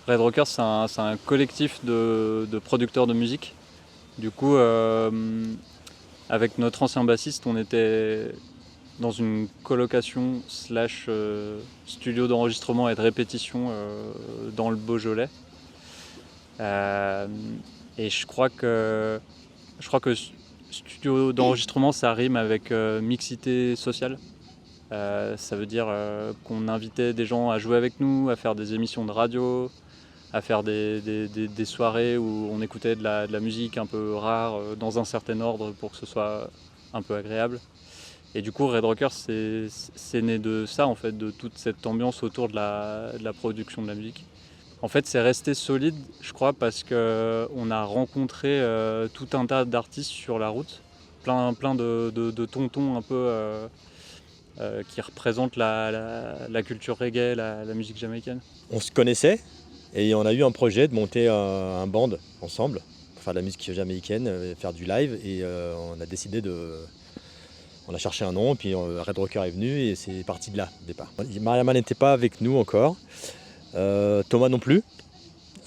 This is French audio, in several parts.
Red Rockers, c'est un collectif de producteurs de musique. Du coup, avec notre ancien bassiste, on était dans une colocation slash studio d'enregistrement et de répétition dans le Beaujolais. Et je crois que studio d'enregistrement, ça rime avec mixité sociale. Ça veut dire qu'on invitait des gens à jouer avec nous, à faire des émissions de radio, à faire des soirées où on écoutait de la musique un peu rare dans un certain ordre pour que ce soit un peu agréable. Et du coup, Red Rockers, c'est né de ça, en fait, de toute cette ambiance autour de la production de la musique. En fait, c'est resté solide, je crois, parce qu'on a rencontré tout un tas d'artistes sur la route, plein de tontons un peu qui représentent la culture reggae, la musique jamaïcaine. On se connaissait et on a eu un projet de monter un band ensemble pour faire de la musique jamaïcaine, faire du live et on a décidé de... On a cherché un nom, puis Red Rocker est venu et c'est parti de là au départ. Mariama n'était pas avec nous encore, Thomas non plus.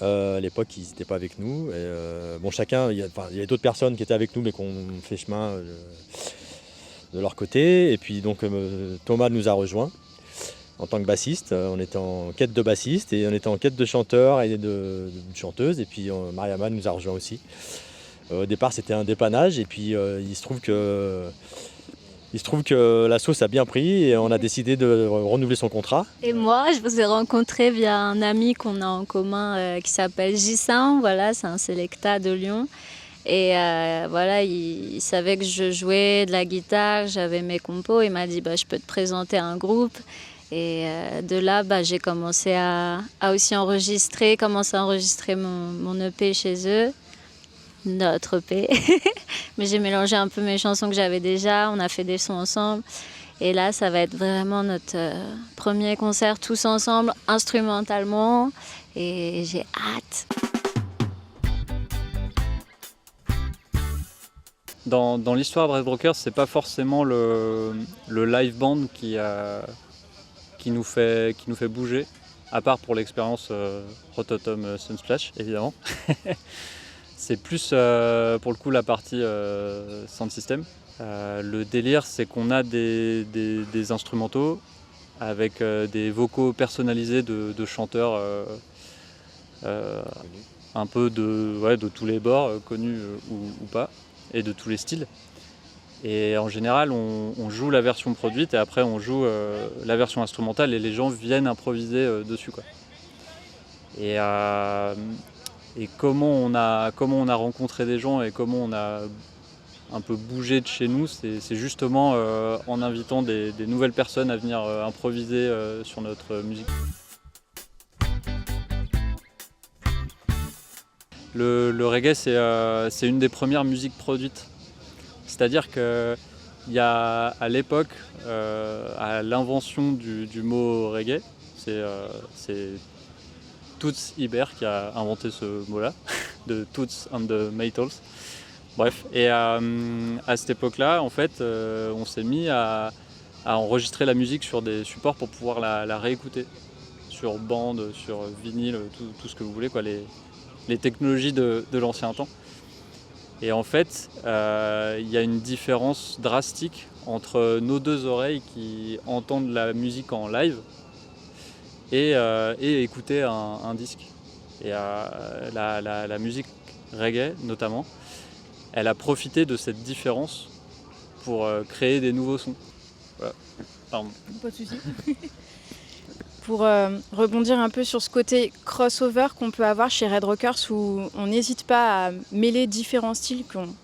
À l'époque, ils n'étaient pas avec nous. Bon, chacun, il y avait d'autres personnes qui étaient avec nous, mais qu'on fait chemin de leur côté. Et puis donc Thomas nous a rejoints en tant que bassiste. On était en quête de bassiste et on était en quête de chanteurs et de chanteuses. Et puis Mariama nous a rejoints aussi. Au départ, c'était un dépannage et puis il se trouve que la sauce a bien pris et on a décidé de renouveler son contrat. Et moi, je vous ai rencontré via un ami qu'on a en commun qui s'appelle Gissin. Voilà, c'est un Selecta de Lyon. Et voilà, il savait que je jouais de la guitare, j'avais mes compos. Il m'a dit je peux te présenter un groupe. Et de là, j'ai commencé à aussi commencer à enregistrer mon EP chez eux. Notre EP. Mais j'ai mélangé un peu mes chansons que j'avais déjà, on a fait des sons ensemble. Et là, ça va être vraiment notre premier concert tous ensemble, instrumentalement. Et j'ai hâte. Dans l'histoire de Red Rockers, c'est pas forcément le live band qui nous fait bouger, à part pour l'expérience Rototom Sunsplash, évidemment. C'est plus pour le coup la partie sound system. Le délire, c'est qu'on a des instrumentaux avec des vocaux personnalisés de chanteurs un peu de tous les bords, connus ou pas, et de tous les styles. Et en général, on joue la version produite et après on joue la version instrumentale et les gens viennent improviser dessus, quoi. Et comment on a rencontré des gens et comment on a un peu bougé de chez nous, c'est justement en invitant des nouvelles personnes à venir improviser sur notre musique. Le reggae, c'est une des premières musiques produites. C'est-à-dire qu'il y a à l'époque, à l'invention du mot reggae, c'est Toots Hibbert qui a inventé ce mot-là, de Toots and the Maytals. Bref, et à cette époque-là, en fait, on s'est mis à enregistrer la musique sur des supports pour pouvoir la réécouter, sur bande, sur vinyle, tout ce que vous voulez, quoi, les technologies de l'ancien temps. Et en fait, il y a une différence drastique entre nos deux oreilles qui entendent la musique en live et écouter un disque. Et la musique reggae, notamment, elle a profité de cette différence pour créer des nouveaux sons. Voilà. Pardon. Pas de souci. Pour rebondir un peu sur ce côté crossover qu'on peut avoir chez Red Rockers, où on n'hésite pas à mêler différents styles qui ont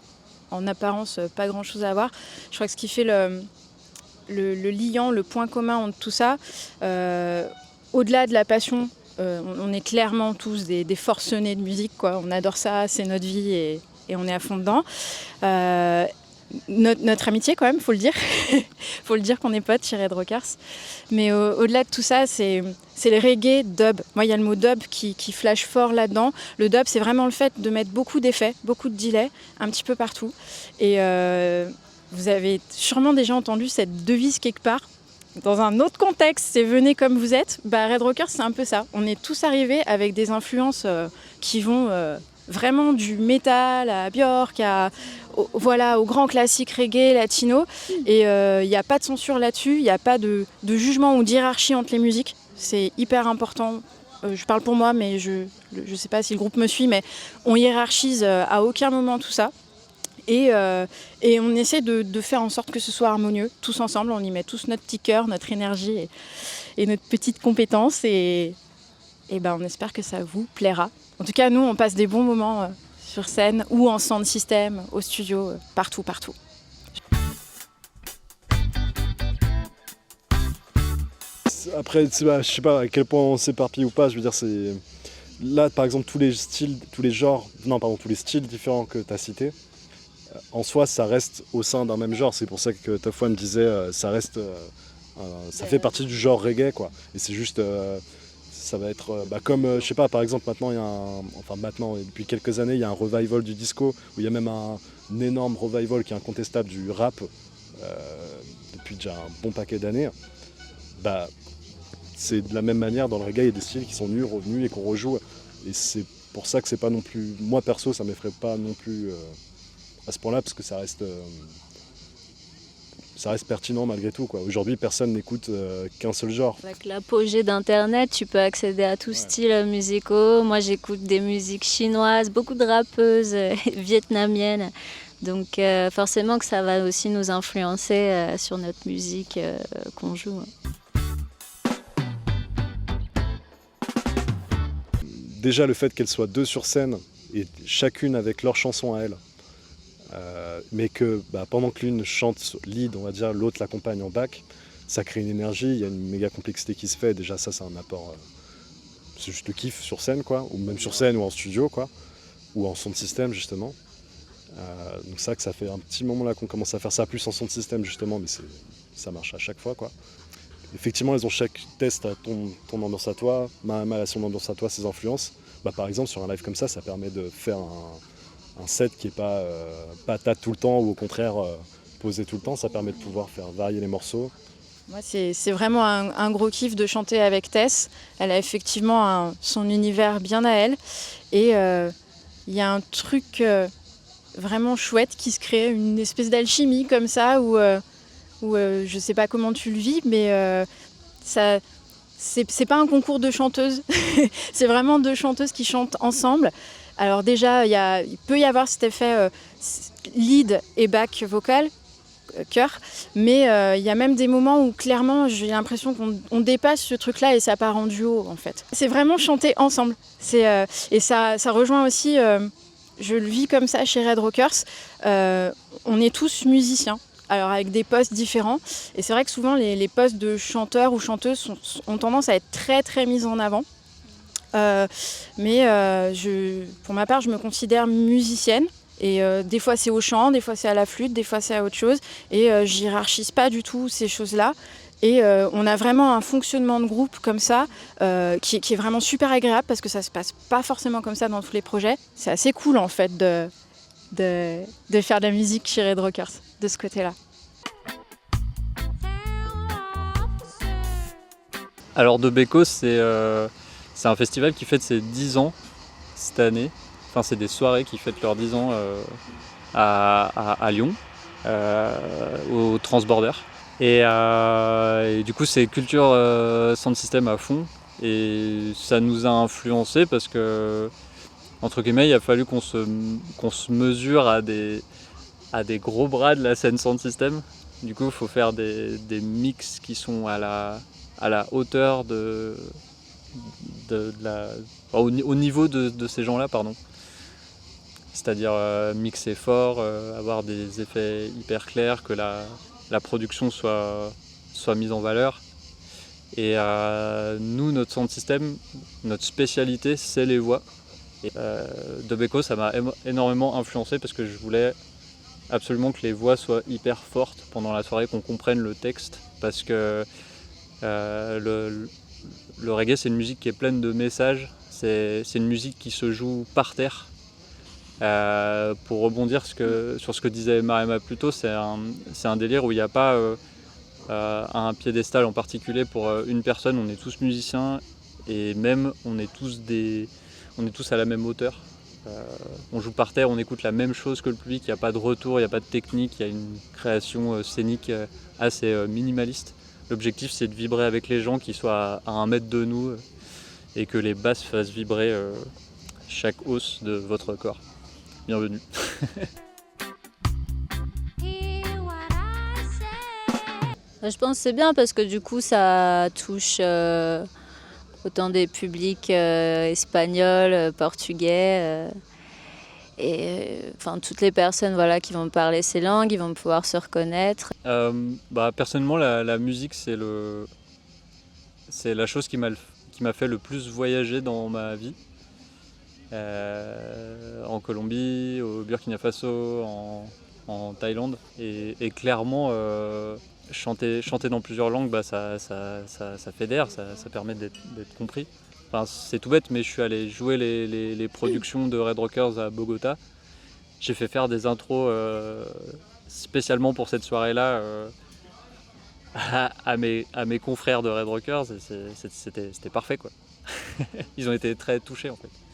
en apparence pas grand chose à voir. Je crois que ce qui fait le liant, le point commun entre tout ça, au-delà de la passion, on est clairement tous des forcenés de musique, quoi. On adore ça, c'est notre vie et on est à fond dedans. Notre amitié quand même, faut le dire. Faut le dire qu'on est potes chez Red Rockers. Mais au-delà de tout ça, c'est le reggae dub. Moi, il y a le mot dub qui flash fort là-dedans. Le dub, c'est vraiment le fait de mettre beaucoup d'effets, beaucoup de delay, un petit peu partout. Et vous avez sûrement déjà entendu cette devise quelque part. dans un autre contexte, c'est venez comme vous êtes, Red Rockers c'est un peu ça. On est tous arrivés avec des influences qui vont vraiment du métal à Björk, au grand classique reggae, latino. Et il n'y a pas de censure là-dessus, il n'y a pas de jugement ou d'hierarchie entre les musiques. C'est hyper important. Je parle pour moi, mais je ne sais pas si le groupe me suit, mais on hiérarchise à aucun moment tout ça. Et on essaie de faire en sorte que ce soit harmonieux, tous ensemble. On y met tous notre petit cœur, notre énergie et notre petite compétence. Et on espère que ça vous plaira. En tout cas, nous, on passe des bons moments sur scène ou en sound system, au studio, partout. Après, je sais pas à quel point on s'éparpille ou pas. Je veux dire, c'est là, par exemple, tous les styles différents que tu as cités. En soi, ça reste au sein d'un même genre. C'est pour ça que Tofwa me disait, ça fait partie du genre reggae, quoi. Et c'est juste, ça va être comme, je sais pas, par exemple, maintenant, depuis quelques années, il y a un revival du disco, où il y a même un énorme revival qui est incontestable du rap, depuis déjà un bon paquet d'années. C'est de la même manière, dans le reggae, il y a des styles qui sont nus, revenus et qu'on rejoue. Et c'est pour ça que c'est pas non plus, moi perso, ça m'effraie pas non plus à ce point-là, parce que ça reste pertinent malgré tout, quoi. Aujourd'hui, personne n'écoute qu'un seul genre. Avec l'apogée d'Internet, tu peux accéder à tout style musicaux. Moi, j'écoute des musiques chinoises, beaucoup de rappeuses vietnamiennes. Donc forcément que ça va aussi nous influencer sur notre musique qu'on joue. Déjà, le fait qu'elles soient deux sur scène, et chacune avec leur chanson à elle, mais que pendant que l'une chante lead, on va dire, l'autre l'accompagne en back, ça crée une énergie, il y a une méga complexité qui se fait. Déjà ça, c'est un apport, c'est juste le kiff sur scène, quoi, ou même sur scène ou en studio, quoi, ou en sound system justement. Donc c'est vrai que ça fait un petit moment là qu'on commence à faire ça plus en sound system justement, mais ça marche à chaque fois, quoi. Effectivement, elles ont chaque test à ton ambiance à toi, Mahama a son ambiance à toi, ses influences. Par exemple, sur un live comme ça permet de faire un set qui n'est pas patate tout le temps, ou au contraire posé tout le temps. Ça permet de pouvoir faire varier les morceaux. Moi, c'est vraiment un gros kiff de chanter avec Tess. Elle a effectivement son univers bien à elle. Et il y a un truc vraiment chouette qui se crée, une espèce d'alchimie comme ça, où je ne sais pas comment tu le vis, mais c'est pas un concours de chanteuses. C'est vraiment deux chanteuses qui chantent ensemble. Alors déjà, il peut y avoir cet effet lead et back vocal, chœur, mais il y a même des moments où clairement j'ai l'impression qu'on dépasse ce truc-là et ça part en duo en fait. C'est vraiment chanter ensemble. Et ça rejoint aussi, je le vis comme ça chez Red Rockers, on est tous musiciens. Alors avec des postes différents. Et c'est vrai que souvent les postes de chanteurs ou chanteuses ont tendance à être très très mis en avant. Mais pour ma part, je me considère musicienne. Et des fois c'est au chant, des fois c'est à la flûte, des fois c'est à autre chose. Et je hiérarchise pas du tout ces choses-là. Et on a vraiment un fonctionnement de groupe comme ça qui est vraiment super agréable parce que ça se passe pas forcément comme ça dans tous les projets. C'est assez cool en fait de faire de la musique chez Red Rockers de ce côté-là. Alors Dobeko, c'est un festival qui fête ses 10 ans cette année. Enfin, c'est des soirées qui fêtent leurs 10 ans à Lyon, au Transborder. Et du coup, c'est culture sound system à fond. Et ça nous a influencé parce que, entre guillemets, il a fallu qu'on se mesure à des gros bras de la scène sound system. Du coup, il faut faire des mix qui sont à la hauteur au niveau de ces gens-là, pardon. C'est-à-dire mixer fort, avoir des effets hyper clairs, que la production soit mise en valeur. Et nous, notre sound system, notre spécialité, c'est les voix. Et Dobeko, ça m'a énormément influencé parce que je voulais absolument que les voix soient hyper fortes pendant la soirée, qu'on comprenne le texte. Parce que le reggae, c'est une musique qui est pleine de messages. C'est une musique qui se joue par terre. Pour rebondir sur ce que disait Mariama plus tôt, c'est un délire où il n'y a pas à un piédestal en particulier pour une personne. On est tous musiciens et même on est tous à la même hauteur. On joue par terre, on écoute la même chose que le public, il n'y a pas de retour, il n'y a pas de technique, il y a une création scénique assez minimaliste. L'objectif c'est de vibrer avec les gens qui soient à 1 mètre de nous et que les basses fassent vibrer chaque os de votre corps. Bienvenue. Je pense que c'est bien parce que du coup ça touche autant des publics espagnols, portugais et enfin toutes les personnes voilà, qui vont parler ces langues, ils vont pouvoir se reconnaître. Personnellement la musique c'est la chose qui m'a fait le plus voyager dans ma vie. En Colombie, au Burkina Faso, en Thaïlande et clairement chanter dans plusieurs langues ça fédère, ça permet d'être compris. Enfin, c'est tout bête mais je suis allé jouer les productions de Red Rockers à Bogota. J'ai fait faire des intros spécialement pour cette soirée-là à mes confrères de Red Rockers et c'était parfait quoi. Ils ont été très touchés en fait.